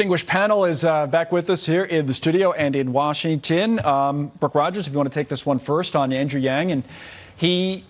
distinguished panel is back with us here in the studio and in Washington. Brooke Rogers, if you want to take this one first on Andrew Yang. And he,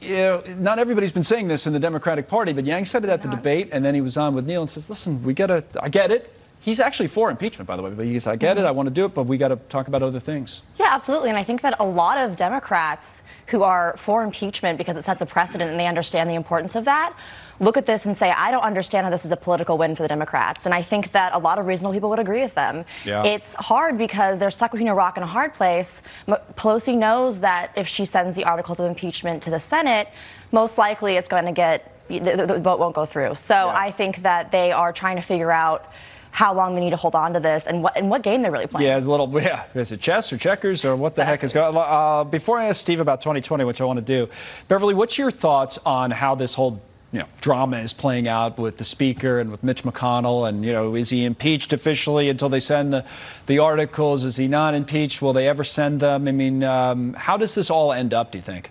not everybody's been saying this in the Democratic Party, but Yang said it at the debate, and then he was on with Neil and says, listen, I get it. He's actually for impeachment, by the way, but he said, I get it, I want to do it, but we got to talk about other things. Yeah, absolutely. And I think that a lot of Democrats who are for impeachment because it sets a precedent and they understand the importance of that, look at this and say, I don't understand how this is a political win for the Democrats. And I think that a lot of reasonable people would agree with them. Yeah. It's hard because they're stuck between a rock and a hard place. Pelosi knows that if she sends the articles of impeachment to the Senate, most likely it's going to get, the vote won't go through. So yeah. I think that they are trying to figure out how long they need to hold on to this and what game they're really playing. Yeah, it's a little, is it chess or checkers or what the heck is going on? Before I ask Steve about 2020, which I want to do, Beverly, what's your thoughts on how this whole drama is playing out with the speaker and with Mitch McConnell? And, is he impeached officially until they send the articles? Is he not impeached? Will they ever send them? I mean, how does this all end up, do you think?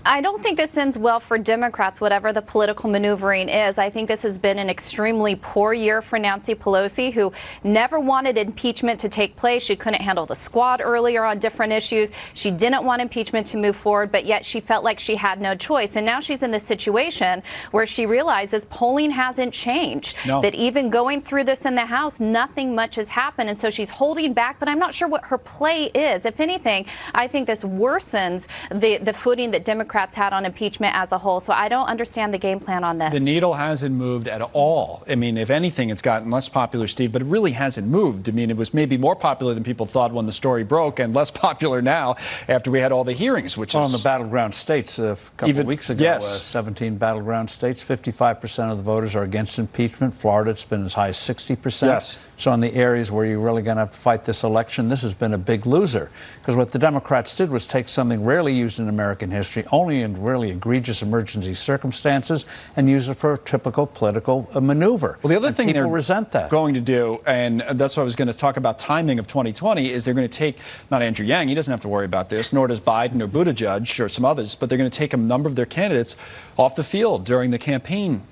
I don't think this ends well for Democrats, whatever the political maneuvering is. I think this has been an extremely poor year for Nancy Pelosi, who never wanted impeachment to take place. She couldn't handle the squad earlier on different issues. She didn't want impeachment to move forward, but yet she felt like she had no choice. And now she's in this situation where she realizes polling hasn't changed, that even going through this in the House, nothing much has happened. And so she's holding back, but I'm not sure what her play is. If anything, I think this worsens the footing that Democrats had on impeachment as a whole. So I don't understand the game plan on this. The needle hasn't moved at all. I mean, if anything, it's gotten less popular, Steve, but it really hasn't moved. I mean, it was maybe more popular than people thought when the story broke and less popular now after we had all the hearings, which is... in the battleground states a couple of weeks ago, yes. 17 battleground states, 55% of the voters are against impeachment. Florida, it's been as high as 60%. Yes. So in the areas where you're really going to have to fight this election, this has been a big loser. Because what the Democrats did was take something rarely used in American history, only in really egregious emergency circumstances, and use it for a typical political maneuver. Well, the other thing people they're resent that. going to do, and that's what I was going to talk about timing of 2020, is they're going to take, not Andrew Yang, he doesn't have to worry about this, nor does Biden or Buttigieg or some others, but they're going to take a number of their candidates off the field during the campaign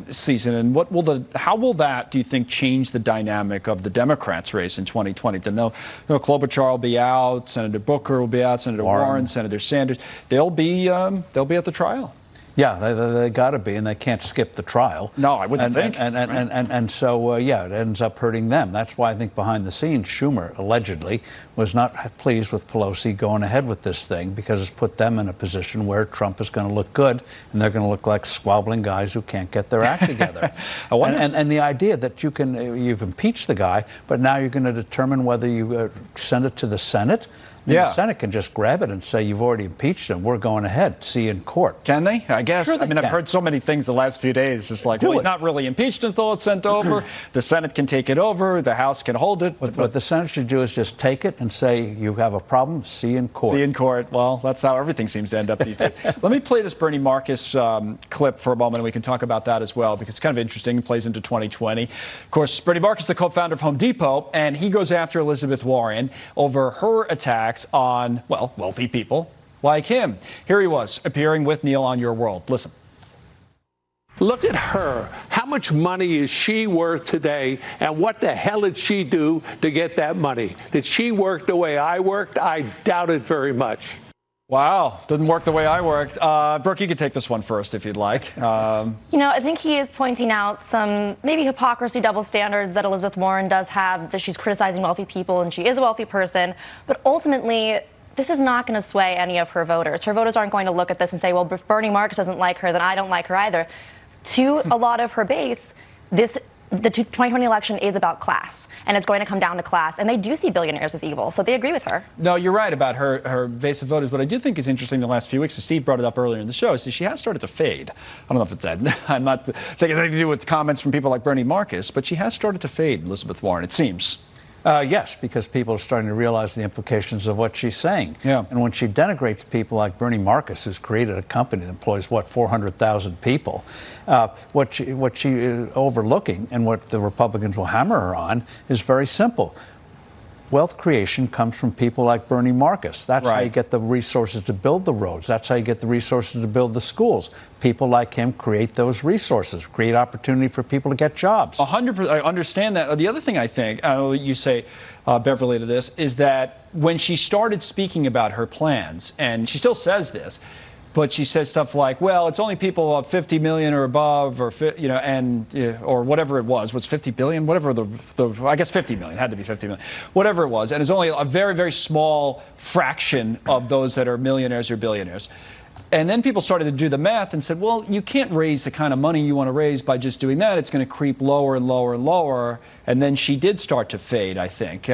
season. And how will that, do you think, change the dynamic of the Democrats' race in 2020? Then Klobuchar will be out, Senator Booker will be out, Senator Warren, Senator Sanders. They'll be at the trial. Yeah, they got to be, and they can't skip the trial. No, I wouldn't think. And so, it ends up hurting them. That's why I think behind the scenes, Schumer allegedly was not pleased with Pelosi going ahead with this thing, because it's put them in a position where Trump is going to look good, and they're going to look like squabbling guys who can't get their act together. and the idea that you've impeached the guy, but now you're going to determine whether you send it to the Senate. The Senate can just grab it and say, you've already impeached him. We're going ahead. See you in court. Can they? I guess. Sure they can. I've heard so many things the last few days. It's like, he's not really impeached until it's sent over. The Senate can take it over. The House can hold it. What the Senate should do is just take it and say, you have a problem. See you in court. See you in court. Well, that's how everything seems to end up these days. Let me play this Bernie Marcus clip for a moment, and we can talk about that as well, because it's kind of interesting. It plays into 2020. Of course, Bernie Marcus, the co-founder of Home Depot, and he goes after Elizabeth Warren over her attacks on, wealthy people like him. Here he was appearing with Neil on Your World. Listen. Look at her. How much money is she worth today? And what the hell did she do to get that money? Did she work the way I worked? I doubt it very much. Wow, didn't work the way I worked. Brooke, you could take this one first if you'd like. I think he is pointing out some maybe hypocrisy, double standards that Elizabeth Warren does have, that she's criticizing wealthy people, and she is a wealthy person. But ultimately, this is not going to sway any of her voters. Her voters aren't going to look at this and say, well, if Bernie Marcus doesn't like her, then I don't like her either. To a lot of her base, the 2020 election is about class, and it's going to come down to class, and they do see billionaires as evil, so they agree with her. No, you're right about her base of voters. What I do think is interesting the last few weeks, and Steve brought it up earlier in the show, is that she has started to fade. I don't know if it's that. I'm not saying anything to do with comments from people like Bernie Marcus, but she has started to fade, Elizabeth Warren, it seems. Yes, because people are starting to realize the implications of what she's saying. Yeah. And when she denigrates people like Bernie Marcus, who's created a company that employs, 400,000 people, what she is overlooking, and what the Republicans will hammer her on, is very simple. Wealth creation comes from people like Bernie Marcus. That's how Right. you get the resources to build the roads. That's how you get the resources to build the schools. People like him create those resources, create opportunity for people to get jobs. 100%. I understand that. The other thing I think, I know you say, Beverly, to this, is that when she started speaking about her plans, and she still says this, but she says stuff like, well, it's only people of 50 million or above, or, or whatever it was. What's 50 billion? Whatever I guess 50 million, had to be 50 million. Whatever it was. And it's only a very, very small fraction of those that are millionaires or billionaires. And then people started to do the math and said, well, you can't raise the kind of money you want to raise by just doing that. It's going to creep lower and lower and lower. And then she did start to fade, I think.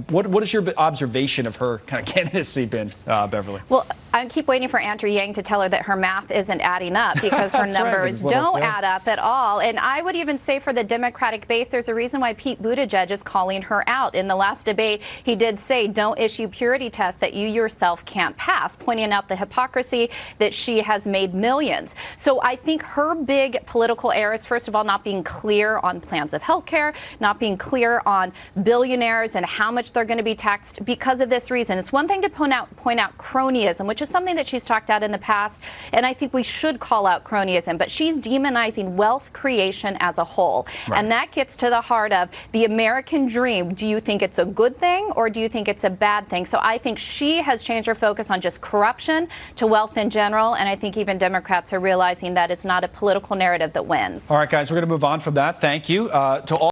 What is your observation of her kind of candidacy been, Beverly? Well, I keep waiting for Andrew Yang to tell her that her math isn't adding up because her numbers don't add up at all. And I would even say for the Democratic base, there's a reason why Pete Buttigieg is calling her out. In the last debate, he did say, don't issue purity tests that you yourself can't pass, pointing out the hypocrisy that she has made millions. So I think her big political error is, first of all, not being clear on plans of health care, not being clear on billionaires and how much they're going to be taxed because of this reason. It's one thing to point out cronyism, which is something that she's talked out in the past, and I think we should call out cronyism, but she's demonizing wealth creation as a whole. Right. And that gets to the heart of the American dream. Do you think it's a good thing or do you think it's a bad thing? So I think she has changed her focus on just corruption to wealth in general, and I think even Democrats are realizing that it's not a political narrative that wins. All right, guys, we're going to move on from that. Thank you to all.